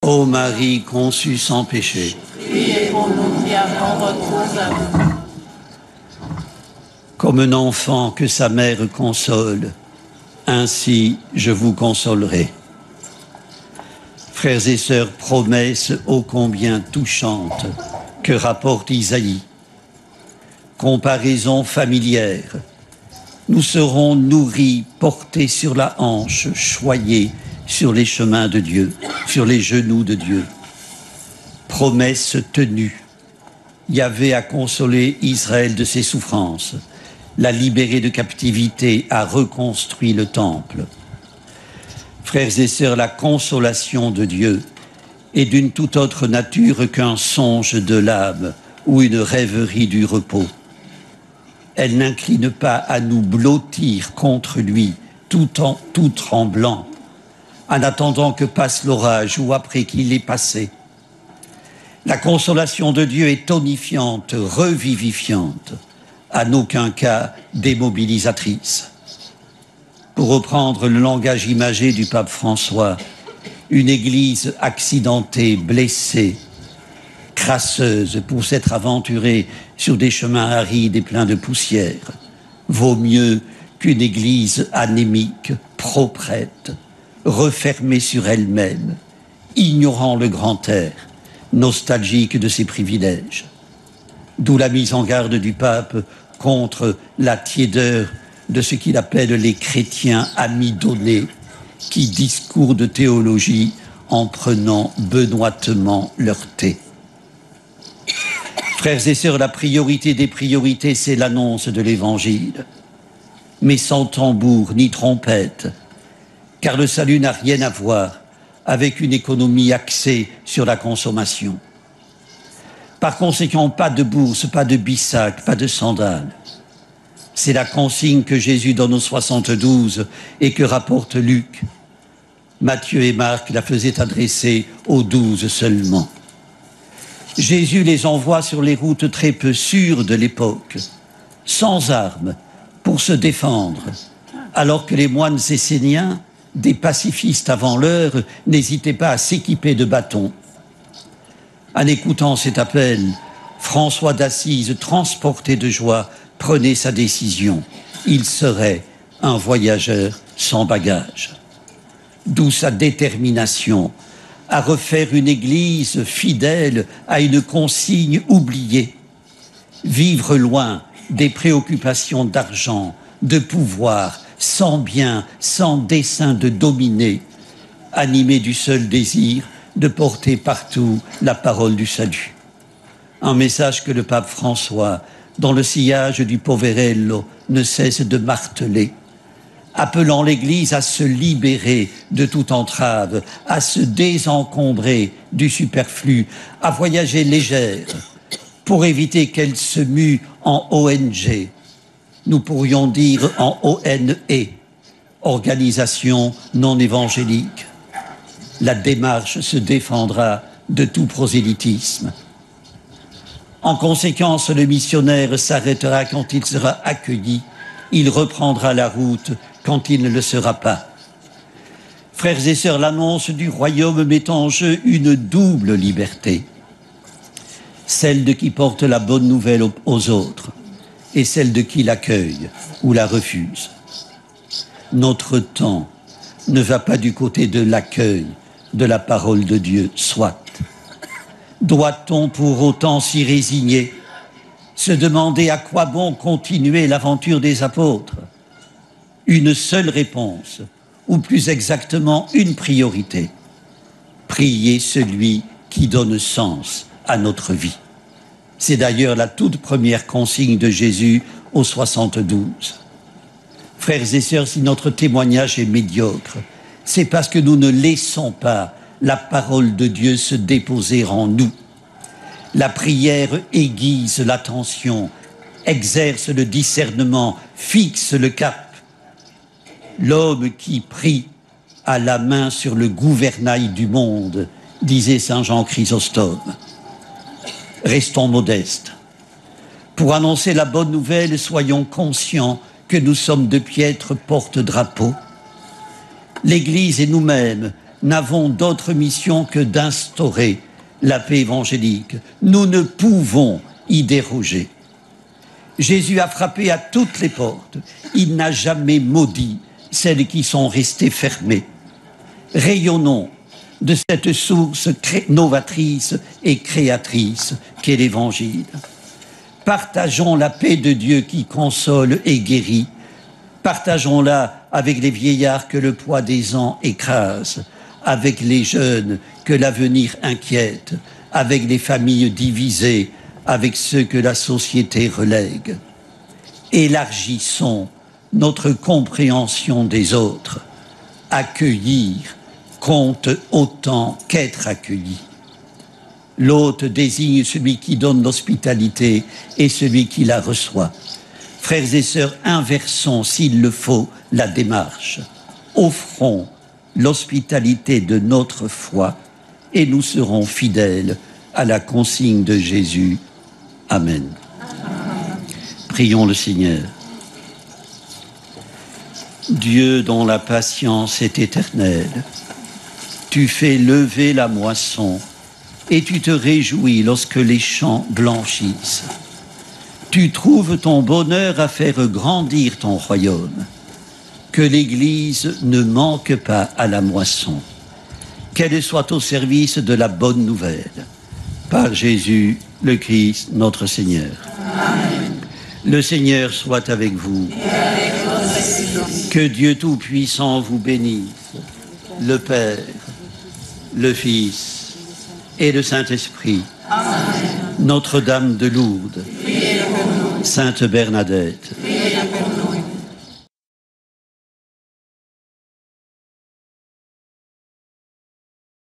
Ô Marie conçue sans péché, priez pour nous qui avons recours à vous. comme un enfant que sa mère console, ainsi je vous consolerai. Frères et sœurs, promesse ô combien touchante que rapporte Isaïe. Comparaison familière. Nous serons nourris, portés sur la hanche, choyés sur les chemins de Dieu, sur les genoux de Dieu. Promesse tenue. Yahvé a consolé Israël de ses souffrances, l'a libéré de captivité, a reconstruit le temple. Frères et sœurs, la consolation de Dieu est d'une toute autre nature qu'un songe de l'âme ou une rêverie du repos. Elle n'incline pas à nous blottir contre lui, tout tremblant, en attendant que passe l'orage ou après qu'il est passé. La consolation de Dieu est tonifiante, revivifiante, en aucun cas démobilisatrice. Pour reprendre le langage imagé du pape François, une église accidentée, blessée, crasseuse pour s'être aventurée sur des chemins arides et pleins de poussière, vaut mieux qu'une église anémique, proprette, refermée sur elle-même, ignorant le grand air, nostalgique de ses privilèges. D'où la mise en garde du pape contre la tiédeur de ce qu'il appelle les chrétiens amidonnés, qui discourent de théologie en prenant benoîtement leur thé. Frères et sœurs, la priorité des priorités, c'est l'annonce de l'Évangile, mais sans tambour ni trompette, car le salut n'a rien à voir avec une économie axée sur la consommation. Par conséquent, pas de bourse, pas de bissac, pas de sandales. C'est la consigne que Jésus donne aux 72 et que rapporte Luc. Matthieu et Marc la faisaient adresser aux 12 seulement. Jésus les envoie sur les routes très peu sûres de l'époque, sans armes, pour se défendre, alors que les moines esséniens, des pacifistes avant l'heure, n'hésitaient pas à s'équiper de bâtons. En écoutant cet appel, François d'Assise, transporté de joie, prenait sa décision. Il serait un voyageur sans bagage. D'où sa détermination à refaire une église fidèle à une consigne oubliée. Vivre loin des préoccupations d'argent, de pouvoir, sans bien, sans dessein de dominer, animé du seul désir de porter partout la parole du salut. Un message que le pape François, dans le sillage du Poverello, ne cesse de marteler, appelant l'Église à se libérer de toute entrave, à se désencombrer du superflu, à voyager légère, pour éviter qu'elle se mue en ONG. Nous pourrions dire en ONE, organisation non évangélique. La démarche se défendra de tout prosélytisme. En conséquence, le missionnaire s'arrêtera quand il sera accueilli. Il reprendra la route quand il ne le sera pas. Frères et sœurs, l'annonce du royaume met en jeu une double liberté. Celle de qui porte la bonne nouvelle aux autres et celle de qui l'accueille ou la refuse. Notre temps ne va pas du côté de l'accueil de la parole de Dieu, soit. Doit-on pour autant s'y résigner, se demander à quoi bon continuer l'aventure des apôtres? Une seule réponse, ou plus exactement une priorité. Prier celui qui donne sens à notre vie. C'est d'ailleurs la toute première consigne de Jésus aux 72. Frères et sœurs, si notre témoignage est médiocre, c'est parce que nous ne laissons pas la parole de Dieu se déposer en nous. La prière aiguise l'attention, exerce le discernement, fixe le cap. L'homme qui prie a la main sur le gouvernail du monde, disait saint Jean Chrysostome. Restons modestes. Pour annoncer la bonne nouvelle, soyons conscients que nous sommes de piètres porte-drapeaux. L'Église et nous-mêmes n'avons d'autre mission que d'instaurer la paix évangélique. Nous ne pouvons y déroger. Jésus a frappé à toutes les portes. Il n'a jamais maudit celles qui sont restées fermées. Rayonnons de cette source novatrice et créatrice qu'est l'Évangile. Partageons la paix de Dieu qui console et guérit. Partageons-la avec les vieillards que le poids des ans écrase, avec les jeunes que l'avenir inquiète, avec les familles divisées, avec ceux que la société relègue. Élargissons notre compréhension des autres. Accueillir compte autant qu'être accueilli. L'hôte désigne celui qui donne l'hospitalité et celui qui la reçoit. Frères et sœurs, inversons, s'il le faut, la démarche. Offrons l'hospitalité de notre foi et nous serons fidèles à la consigne de Jésus. Amen. Prions le Seigneur. Dieu dont la patience est éternelle, tu fais lever la moisson et tu te réjouis lorsque les champs blanchissent. Tu trouves ton bonheur à faire grandir ton royaume. Que l'Église ne manque pas à la moisson. Qu'elle soit au service de la bonne nouvelle. Par Jésus, le Christ, notre Seigneur. Amen. Le Seigneur soit avec vous. Et avec votre esprit. Que Dieu Tout-Puissant vous bénisse, le Père, le Fils et le Saint-Esprit. Amen. Notre-Dame de Lourdes, Sainte Bernadette,